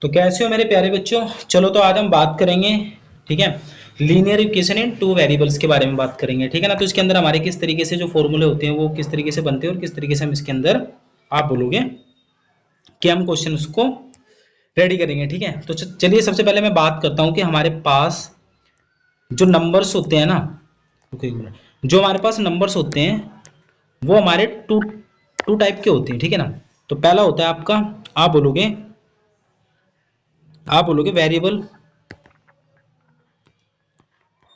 तो कैसे हो मेरे प्यारे बच्चों। चलो तो आज हम बात करेंगे, ठीक है, linear equation in two variables के बारे में बात करेंगे, ठीक है ना। तो इसके अंदर हमारे किस तरीके से जो फॉर्मूले होते हैं वो किस तरीके से बनते हैं और किस तरीके से हम इसके अंदर आप बोलोगे कि हम क्वेश्चन उसको रेडी करेंगे, ठीक है। तो चलिए सबसे पहले मैं बात करता हूं कि हमारे पास जो नंबर्स होते हैं ना, जो हमारे पास नंबर्स होते हैं वो हमारे टू टू टाइप के होते हैं, ठीक है ना। तो पहला होता है आपका, आप बोलोगे वेरिएबल,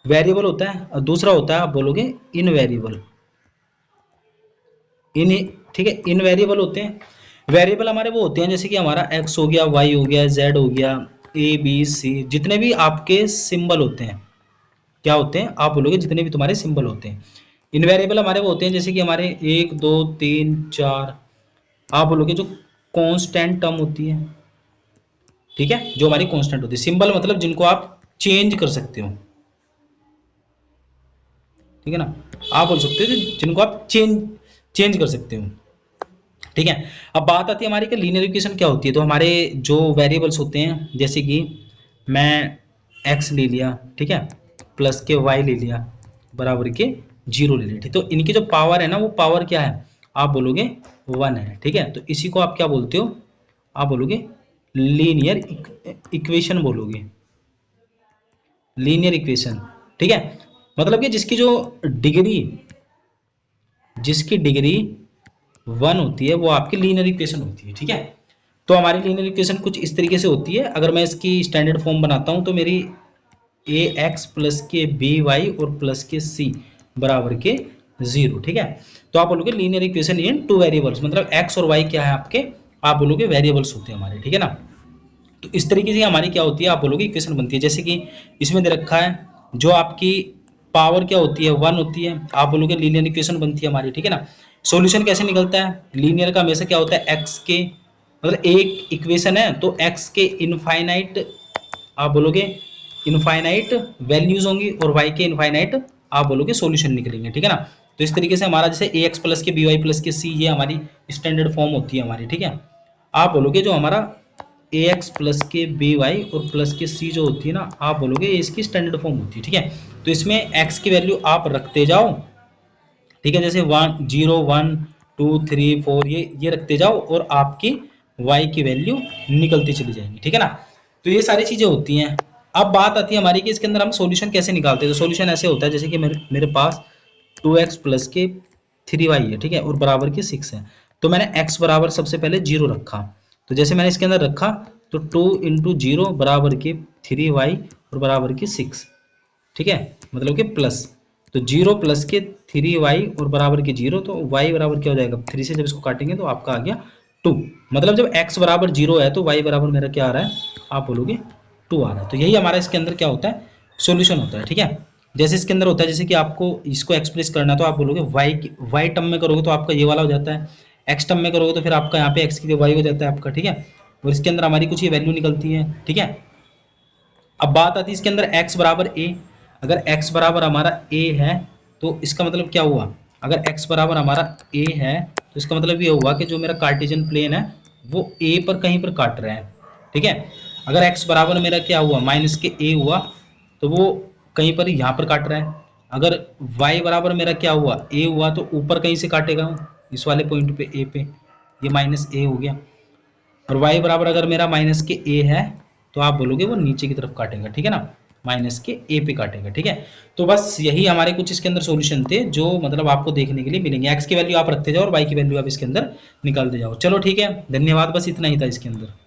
वेरिएबल होता है, और दूसरा होता है आप बोलोगे इनवेरिएबल, इन, ठीक है। इनवेरिएबल होते हैं, वेरिएबल हमारे वो होते हैं जैसे कि हमारा एक्स हो गया, वाई हो गया, जेड हो गया, ए बी सी, जितने भी आपके सिंबल होते हैं, क्या होते हैं आप बोलोगे जितने भी तुम्हारे सिंबल होते हैं। इनवेरिएबल हमारे वो होते हैं जैसे कि हमारे एक दो तीन चार, आप बोलोगे जो कांस्टेंट टर्म होती है, ठीक है, जो हमारी कांस्टेंट होती है। सिंबल मतलब जिनको आप चेंज कर सकते हो, ठीक है ना। आप बोल सकते हो जिनको आप चेंज कर सकते हो, ठीक है। अब बात आती है हमारी कि लीनियर इक्वेशन क्या होती है। तो हमारे जो वेरिएबल्स होते हैं जैसे कि मैं x ले लिया, ठीक है, प्लस के y ले लिया, बराबर के 0 ले लिया, ठीक। तो इनकी जो पावर है ना, वो पावर क्या है आप बोलोगे 1 है, ठीक है। तो इसी को आप क्या बोलते हो, आप बोलोगे लीनियर इक्वेशन बोलोगे, लीनियर इक्वेशन, ठीक है। मतलब कि जिसकी डिग्री 1 होती है वो आपकी लीनियर इक्वेशन होती है, ठीक है। तो हमारी लीनियर इक्वेशन कुछ इस तरीके से होती है। अगर मैं इसकी स्टैंडर्ड फॉर्म बनाता हूं तो मेरी ए एक्स प्लस के बी वाई और प्लस के सी बराबर के 0, ठीक है। तो आप बोलोगे linear equation in two variables, मतलब एक्स और वाई क्या है आपके, आप बोलोगे वेरिएबल्स होते हैं हमारे, ठीक है ना। तो इस तरीके से हमारी क्या होती है आप बोलोगे इक्वेशन बनती है। जैसे कि इसमें दे रखा है जो आपकी पावर क्या होती है 1 होती है, आप बोलोगे लीनियर इक्वेशन बनती है हमारी, ठीक है ना। सॉल्यूशन कैसे निकलता है, लीनियर का हमेशा क्या होता है एक्स के, मतलब एक इक्वेशन है तो एक्स के इनफाइनाइट, आप बोलोगे इनफाइनाइट वैल्यूज होंगी और वाई के इनफाइनाइट आप बोलोगे सॉल्यूशन निकलेंगे, ठीक है ना। तो इस तरीके से हमारा जैसे ए एक्स प्लस के बी वाई प्लस के सी, ये हमारी स्टैंडर्ड फॉर्म होती है हमारी, ठीक है। आप बोलोगे जो हमारा ए एक्स प्लस के बी वाई और प्लस के सी जो होती है ना, आप बोलोगे ये इसकी स्टैंडर्ड फॉर्म होती है, ठीक है। तो इसमें एक्स की वैल्यू आप रखते जाओ, ठीक है, जैसे 1 0 1 2 3 4 ये रखते जाओ और आपकी y की वैल्यू निकलती चली जाएगी, ठीक है ना। तो ये सारी चीजें होती हैं। अब बात आती है हमारी कि इसके अंदर हम सॉल्यूशन कैसे निकालते हैं। तो सॉल्यूशन ऐसे होता है जैसे कि मेरे पास 2x प्लस के 3y है, ठीक है, और बराबर के 6 है। तो मैंने x बराबर सबसे पहले 0 रखा, तो जैसे मैंने इसके अंदर रखा तो 2 इंटू 0 बराबर के 3y और बराबर के 6, ठीक है, मतलब कि प्लस, तो 0 प्लस के 3y और बराबर के 0, तो y बराबर क्या हो जाएगा 3 से जब इसको काटेंगे तो आपका आ गया 2। मतलब जब x बराबर 0 है तो y बराबर मेरा क्या आ रहा है आप बोलोगे 2 आ रहा है। तो यही हमारा इसके अंदर क्या होता है सॉल्यूशन होता है, ठीक है। जैसे इसके अंदर होता है जैसे कि आपको इसको एक्सप्रेस करना है तो आप बोलोगे y टर्म में करोगे तो आपका ये वाला हो जाता है, x टर्म में करोगे तो फिर आपका यहाँ पे x की y हो जाता है आपका, ठीक है। और इसके अंदर हमारी कुछ ये वैल्यू निकलती है, ठीक है। अब बात आती है इसके अंदर x बराबर a, अगर x बराबर हमारा a है तो इसका मतलब क्या हुआ, अगर x बराबर हमारा a है तो इसका मतलब ये हुआ कि जो मेरा कार्टेशियन प्लेन है वो a पर कहीं पर काट रहा है, ठीक है। अगर x बराबर मेरा क्या हुआ माइनस के a हुआ तो वो कहीं पर यहाँ पर काट रहा है। अगर y बराबर मेरा क्या हुआ a हुआ तो ऊपर कहीं से काटेगा इस वाले पॉइंट पे a पे, ये माइनस a हो गया। और y बराबर अगर मेरा माइनस के a है तो आप बोलोगे वो नीचे की तरफ काटेगा, ठीक है ना, माइनस के a पे काटेगा, ठीक है। तो बस यही हमारे कुछ इसके अंदर सॉल्यूशन थे जो मतलब आपको देखने के लिए मिलेंगे। x की वैल्यू आप रखते जाओ और y की वैल्यू आप इसके अंदर निकालते जाओ। चलो ठीक है, धन्यवाद, बस इतना ही था इसके अंदर।